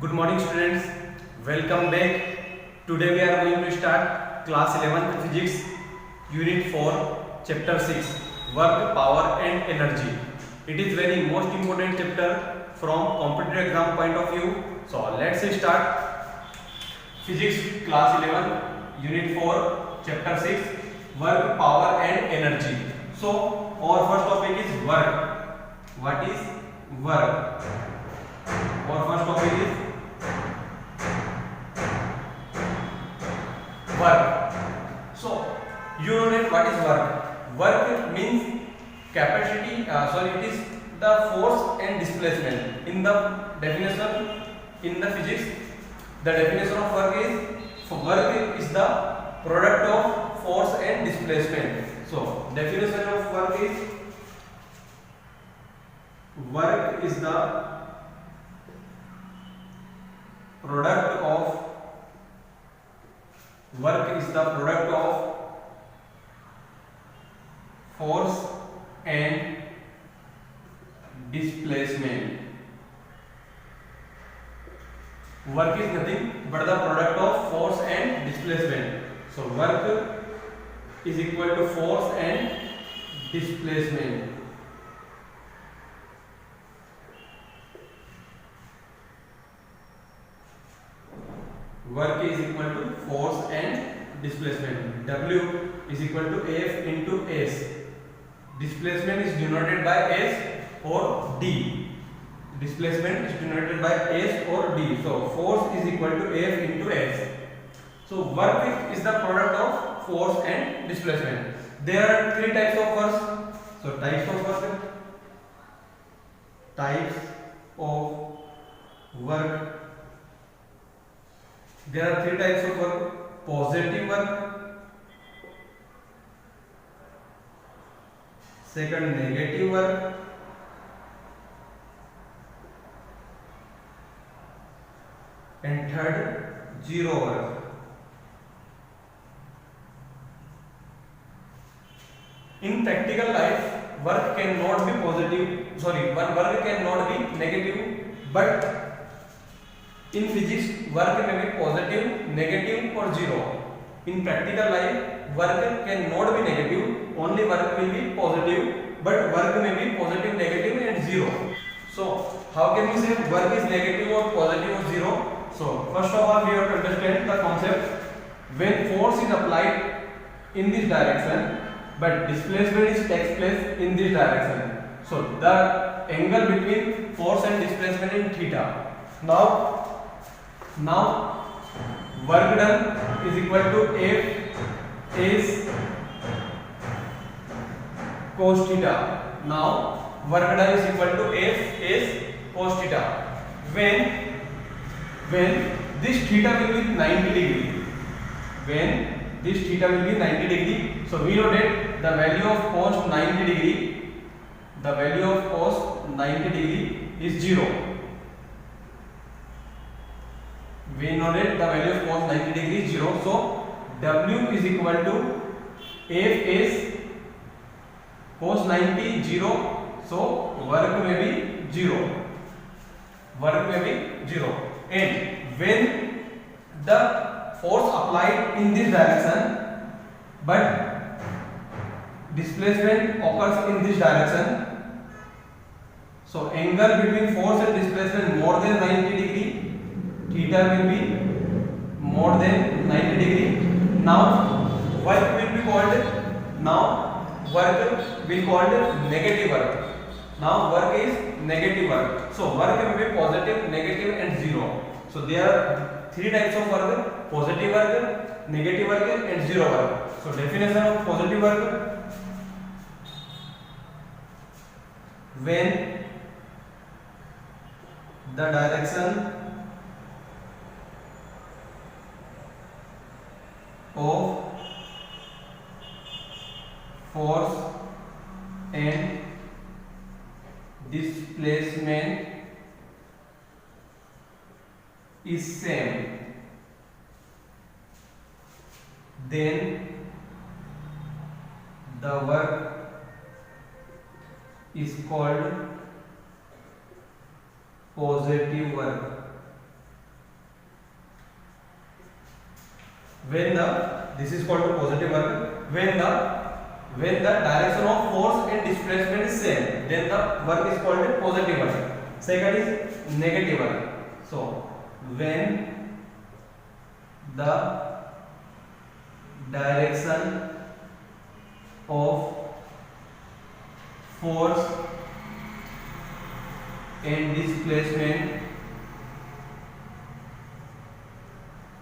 Good morning students, welcome back. Today we are going to start class 11th physics unit 4 chapter 6 work, power and energy. It is very most important chapter from competitive exam point of view. So let's start physics class 11 unit 4 chapter 6 work, power and energy. So our first topic is work. What is work? Our first topic is work. So you know that what is work? Work means capacity. It is the force and displacement. In the definition in the physics, the definition of work is the product of force and displacement. So definition of work is the product of force and displacement. Work is nothing but the product of force and displacement. So work is equal to force and displacement. Work is equal to force and displacement. W is equal to F into S. Displacement is denoted by S or D. Displacement is denoted by S or D. So force is equal to F into S. So work is the product of force and displacement. There are three types of work. So types of work. There are three types of work: positive work, second negative work, and third zero work. In practical life, work cannot be work cannot be negative, but in physics, work may be positive, negative or zero. In practical life, work cannot be negative, only work will be positive, but work may be positive, negative and zero. So, how can we say work is negative or positive or zero? So, first of all, we have to understand the concept. When force is applied in this direction, but displacement takes place in this direction. So, the angle between force and displacement is theta. Now work done is equal to F is cos theta. Now work done is equal to F is cos theta. When this theta will be 90 degree. When this theta will be 90 degree. So we know that the value of cos 90 degree. The value of cos 90 degree is 0. We know that the value of cos 90 degree is 0. So W is equal to F is cos 90 0. So work may be 0. Work may be 0. And when the force applied in this direction, but displacement occurs in this direction, so angle between force and displacement more than 90 degree. Theta will be more than 90 degree. Now work will be called negative work. Now work is negative work. So work may be positive, negative and zero. So there are three types of work: positive work, negative work and zero work. So definition of positive work: when the direction of force and displacement is same, then the work is called positive work. when the, this is called the positive work, when the direction of force and displacement is same, then the work is called a positive work. Second is negative work. So when the direction of force and displacement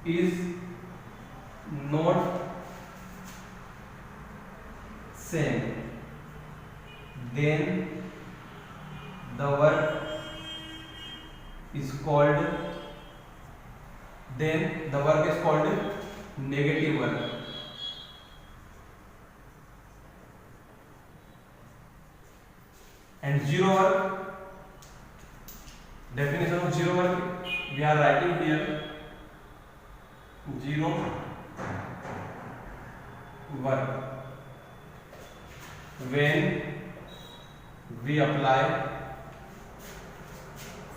is not same, then the work is called, negative work. And zero work, definition of zero work we are writing here. Zero work, when we apply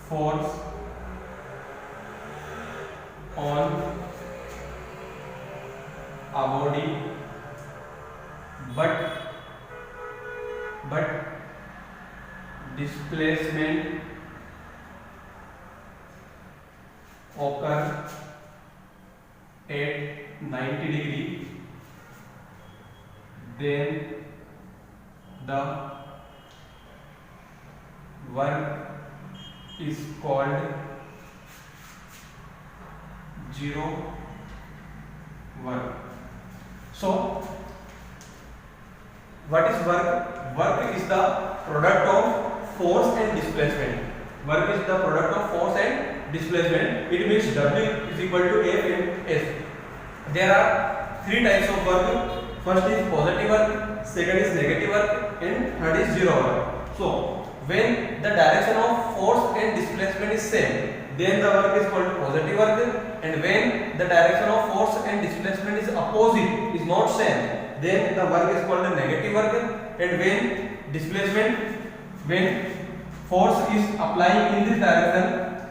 force on a body but displacement occur at 90 degree, then the work is called zero work. So what is work? Work is the product of force and displacement. Work is the product of force and displacement. It means W is equal to F and S. There are three types of work. First is positive work, second is negative work, and third is zero work. So when the direction of force and displacement is same, then the work is called positive work. And when the direction of force and displacement is opposite, is not same, then the work is called a negative work. And when force is applying in this direction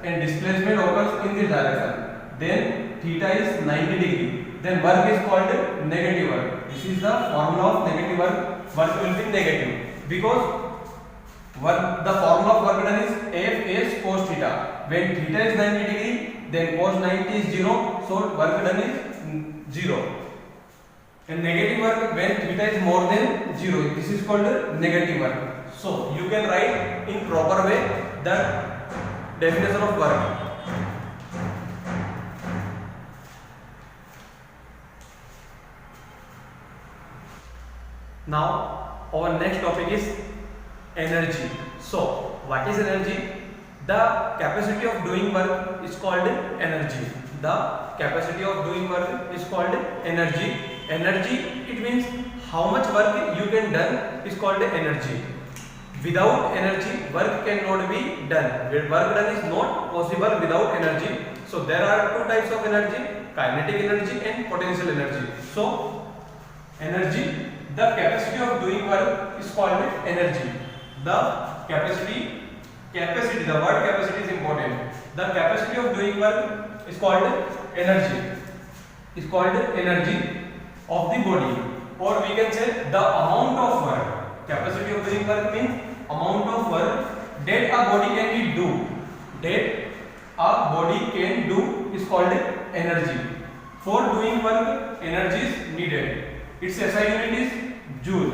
and displacement occurs in this direction, then theta is 90 degree, then work is called negative work. This is the formula of negative work. Work will be negative because the formula of work done is F cos theta. When theta is 90 degree, then cos 90 is 0, so work done is 0. And negative work, when theta is more than 0, this is called negative work. So you can write in proper way the definition of work. Now our next topic is energy. So what is energy? The capacity of doing work is called energy. The capacity of doing work is called energy. Energy, it means how much work you can done is called energy. Without energy, work cannot be done. Work done is not possible without energy. So there are two types of energy: kinetic energy and potential energy. So energy, the capacity of doing work is called energy. The capacity, the word capacity is important. The capacity of doing work is called energy. Is called energy of the body, or we can say the amount of work. Capacity of doing work means amount of work that a body can do. That a body can do is called energy. For doing work, energy is needed. Its SI unit is joule.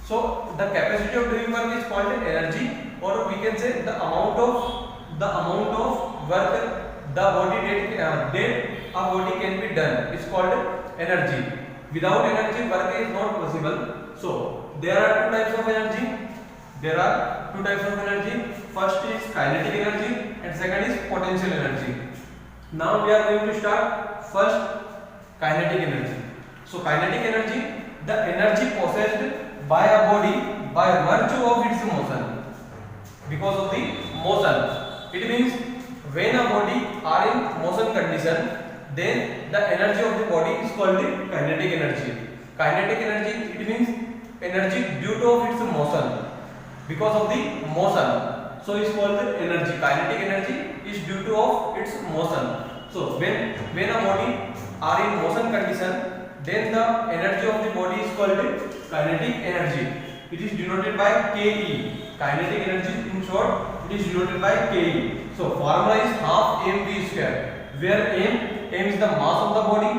So the capacity of doing work is called energy, or we can say the amount of work the body that a body can be done is called energy. Without energy, work is not possible. So there are two types of energy. First is kinetic energy and second is potential energy. Now we are going to start first kinetic energy. So kinetic energy, the energy possessed by a body by virtue of its motion. Because of the motion, it means when a body are in motion condition, then the energy of the body is called the kinetic energy. Kinetic energy, it means energy due to its motion. Because of the motion, so it's called the energy. Kinetic energy is due to of its motion. So when a body are in motion condition, then the energy of the body is called kinetic energy. It is denoted by Ke. Kinetic energy, in short, it is denoted by Ke. So formula is half mv square, where m is the mass of the body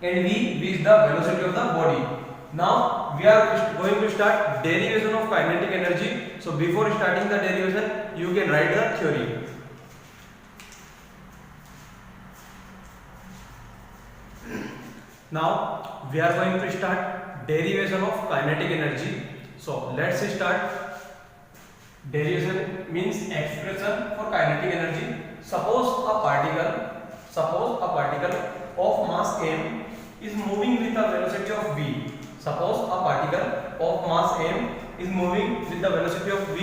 and v is the velocity of the body. Now we are going to start derivation of kinetic energy. So before starting the derivation, you can write the theory. Now we are going to start derivation of kinetic energy. So let's start. Derivation means expression for kinetic energy. Suppose a particle of mass m is moving with the velocity of v. Suppose a particle of mass m is moving with the velocity of v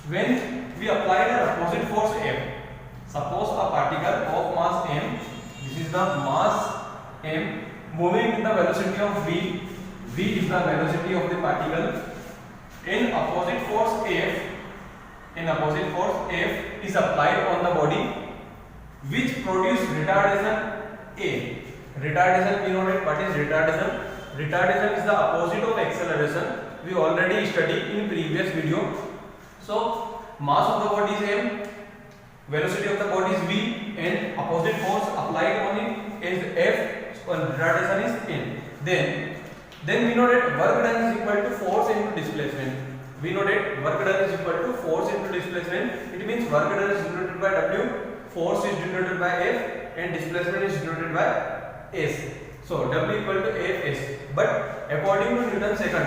when we apply the opposite force F. Suppose a particle of mass m, this is the mass m moving with the velocity of v. V is the velocity of the particle. In opposite force F is applied on the body, which produce retardation A. Retardation, we know that what is retardation. Retardation is the opposite of acceleration. We already studied in previous video. So mass of the body is m, velocity of the body is v, and opposite force applied on it is F, and retardation is n. Then we know that work done is equal to force into displacement. We know that work done is equal to force into displacement. It means work done is denoted by W, force is denoted by F, and displacement is denoted by S. So W equal to Fs. But according to Newton's second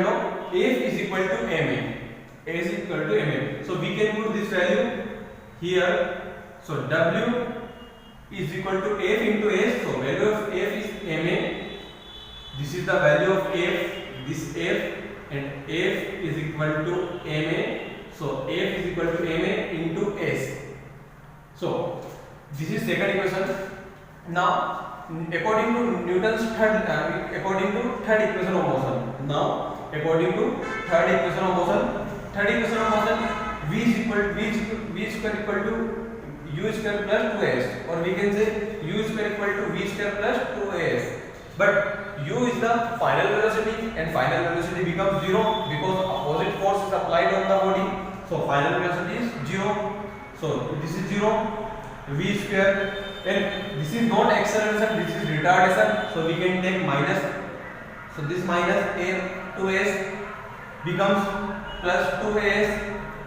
law, F is equal to ma. A is equal to ma. So we can put this value here. So W is equal to F into S. So value of F is ma. This is the value of F, this F, and F is equal to ma. So F is equal to ma into S. So this is second equation. Now according to Newton's third equation of motion. Now according to third equation of motion, v square equal to u square plus 2s, or we can say u square equal to v square plus 2as. But u is the final velocity, and final velocity becomes 0 because opposite force is applied on the body. So final velocity is 0. So this is 0. V square, and this is not acceleration, this is retardation. So we can take minus. So this minus a 2s becomes plus 2as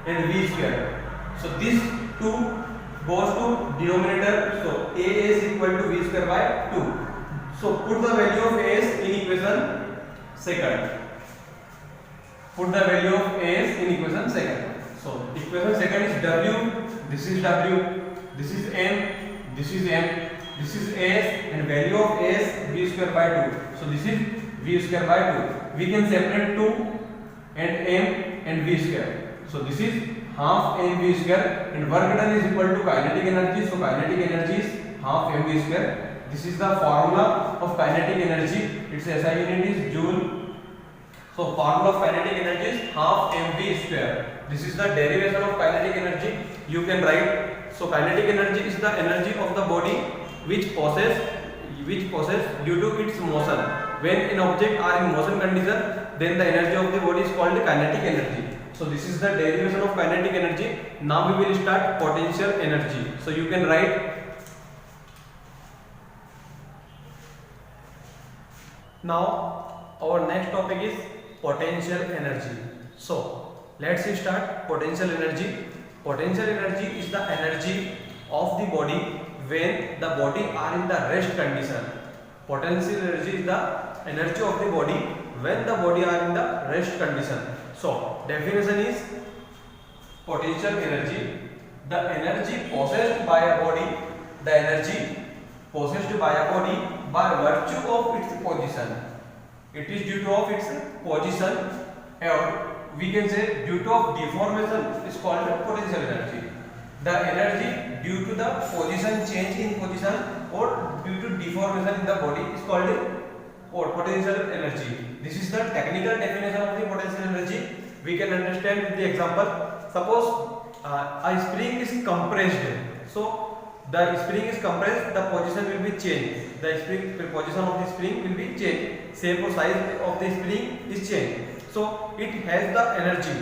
and v square. So this 2 goes to denominator. So a is equal to v square by 2. So put the value of as in equation second. Put the value of as in equation second. So equation second is W. This is W. This is m. This is m. This is as, and value of as v square by 2. So this is v square by 2. We can separate 2 and m and v square. So this is half mv square, and work done is equal to kinetic energy. So kinetic energy is half mv square. This is the formula of kinetic energy. Its SI unit is joule. So formula of kinetic energy is half mv square. This is the derivation of kinetic energy. You can write. So kinetic energy is the energy of the body which possess due to its motion. When an object are in motion condition, then the energy of the body is called kinetic energy. So this is the derivation of kinetic energy. Now we will start potential energy. So you can write. Now our next topic is potential energy. So let's start potential energy. Potential energy is the energy of the body when the body are in the rest condition. Potential energy is the energy of the body when the body are in the rest condition. So definition is potential energy, the energy possessed by a body, by virtue of its position. It is due to of its position, or we can say due to of deformation is called potential energy. The energy due to the position change in position or due to deformation in the body is called potential energy. This is the technical definition of the potential energy. We can understand with the example. Suppose a spring is compressed. So the spring is compressed, the position will be changed. The position of the spring will be changed. Shape or size of the spring is changed. So it has the energy.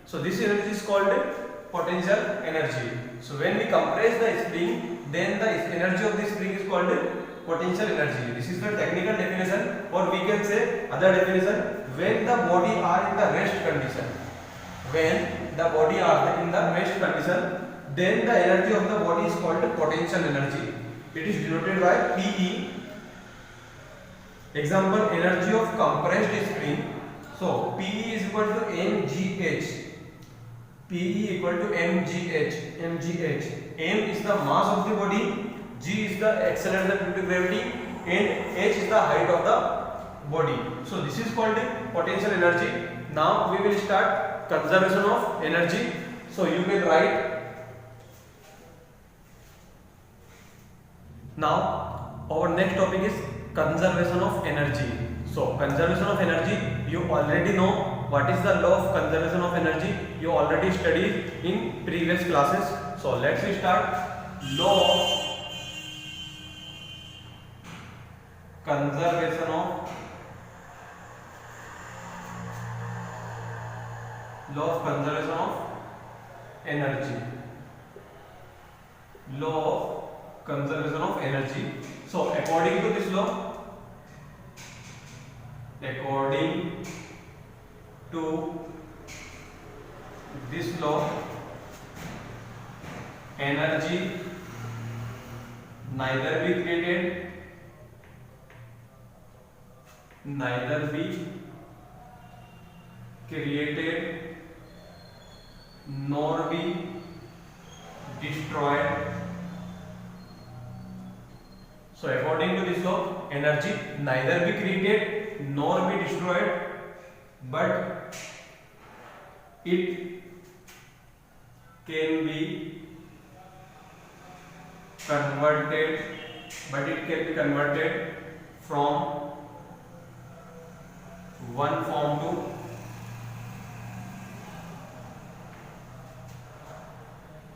So this energy is called potential energy. So when we compress the spring, then the energy of the spring is called potential energy. This is the technical definition, or we can say other definition, when the body are in the rest condition. When the body are in the rest condition, then the energy of the body is called potential energy. It is denoted by PE. Example, energy of compressed spring. So PE is equal to mgh. PE equal to mgh. M is the mass of the body, g is the acceleration due to gravity, and h is the height of the body. So this is called potential energy. Now we will start conservation of energy. So you can write. Now our next topic is conservation of energy. So conservation of energy, you already know what is the law of conservation of energy. You already studied in previous classes. So let's start. Law of conservation of energy. Law of conservation of energy. So according to this law, energy neither be created nor be destroyed. So according to this law, energy neither be created nor be destroyed, but it can be converted from one form to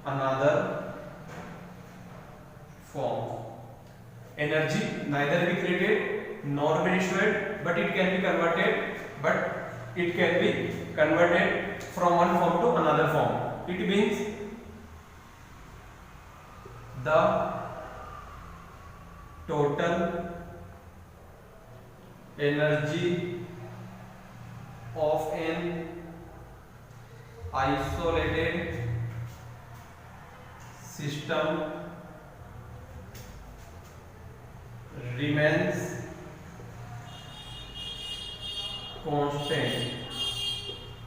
another form. Energy neither be created nor be destroyed, but it can be converted from one form to another form. It means the total energy of an isolated system remains constant.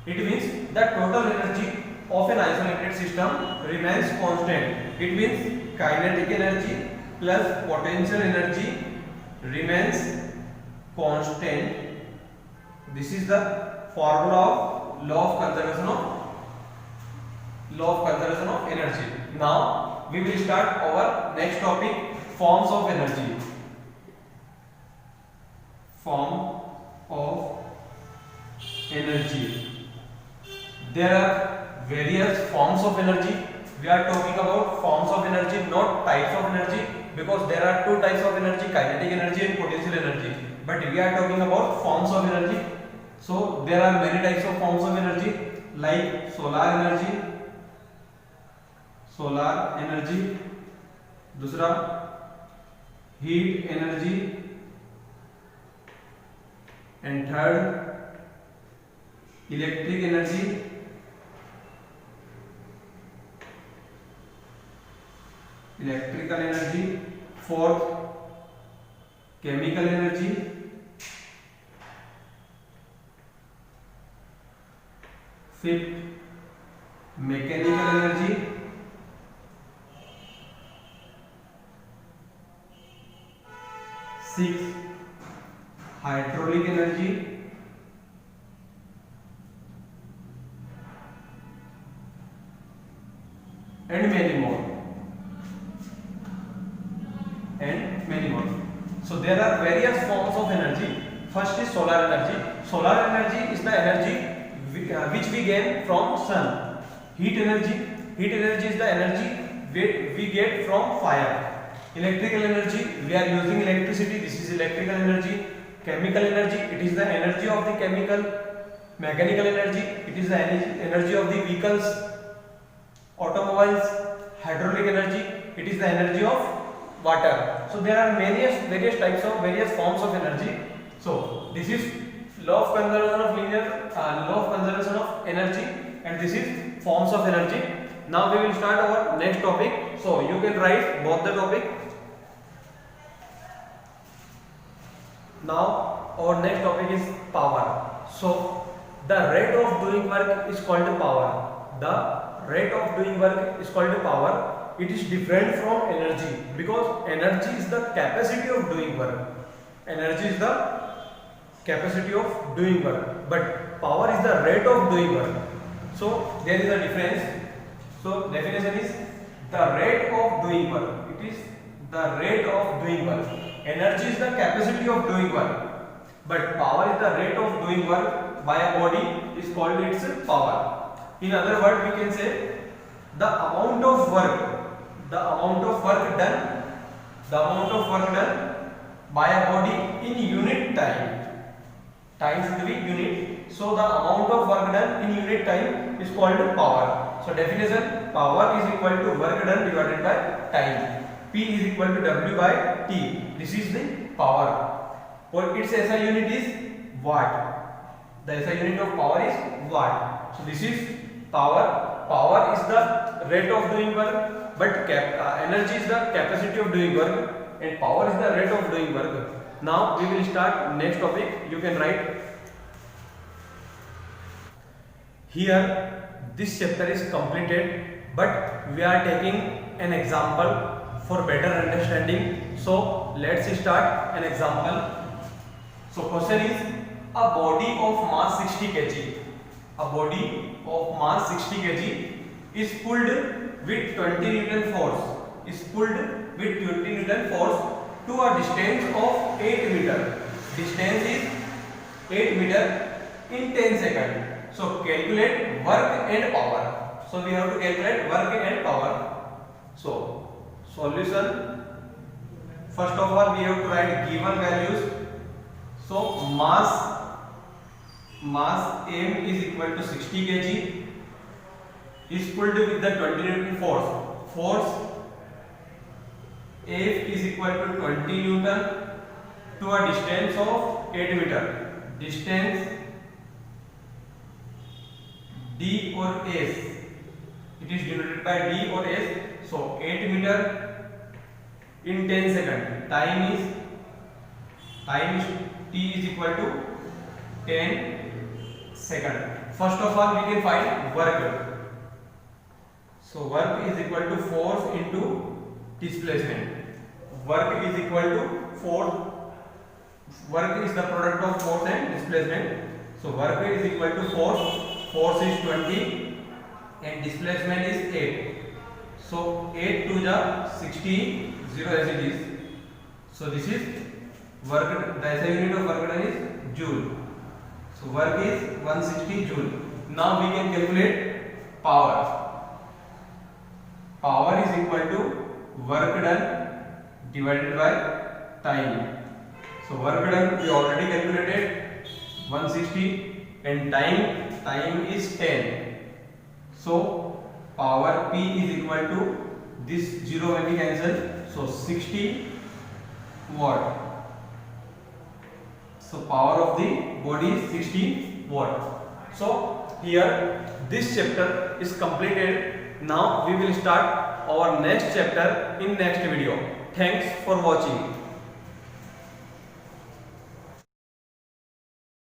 It means the total energy of an isolated system remains constant. It means kinetic energy plus potential energy remains constant. This is the formula of law of conservation of energy. Now we will start our next topic, forms of energy. Form of energy. There are various forms of energy. We are talking about forms of energy, not types of energy, because there are two types of energy, kinetic energy and potential energy. But we are talking about forms of energy. So there are many types of forms of energy, like solar energy, दूसरा heat energy, and third electric energy, electrical energy, fourth chemical energy, fifth mechanical energy, sixth hydraulic energy, and many more. So there are various forms of energy. First is solar energy. Solar energy is the energy which we gain from sun. Heat energy is the energy we get from fire. Electrical energy, we are using electricity, this is electrical energy. Chemical energy, it is the energy of the chemical. Mechanical energy, it is the energy of the vehicles, automobiles. Hydraulic energy, it is the energy of water. So there are various types of various forms of energy. So this is law of conservation of law of conservation of energy, and this is forms of energy. Now we will start our next topic. So you can write both the topic. Now our next topic is power. So the rate of doing work is called power. The rate of doing work is called power. It is different from energy because energy is the capacity of doing work. Energy is the capacity of doing work, but power is the rate of doing work. So there is a difference. So definition is the rate of doing work. It is the rate of doing work. Energy is the capacity of doing work, but power is the rate of doing work by a body is called its power. In other words, we can say the amount of work done by a body in unit time. Time should be unit. So the amount of work done in unit time is called power. So definition: power is equal to work done divided by time. P is equal to W by T. This is the power. Or its SI unit is watt. The SI unit of power is watt. So this is power. Power is the rate of doing work, but energy is the capacity of doing work, and power is the rate of doing work. Now we will start next topic. You can write here. This chapter is completed, but we are taking an example for better understanding. So let's start an example. So question is, a body of mass 60 kg. A body of mass 60 kg is pulled with 20 Newton force. Is pulled with 20 Newton force to a distance of 8 meter. Distance is 8 meter in 10 seconds. So calculate work and power. So we have to calculate work and power. So solution. First of all, we have to write given values. So mass M is equal to 60 kg is pulled with the 20 Newton force. Force F is equal to 20 Newton to a distance of 8 meter. Distance D or S, it is denoted by D or S. So 8 meter in 10 seconds. Time is T is equal to 10 seconds. First of all, we can find work. So work is equal to force into displacement. Work is equal to force. Work is the product of force and displacement. So work is equal to force. Force is 20 and displacement is 8. So 8 to the 60, 0 as it is. So this is work. The SI unit of work done is joule. So work is 160 joule. Now we can calculate power. Power is equal to work done divided by time. So work done we already calculated 160 and time is 10. So power P is equal to this 0 when we cancel. So 60 watt. So power of the body is 60 watt. So here this chapter is completed. Now we will start our next chapter in next video. Thanks for watching.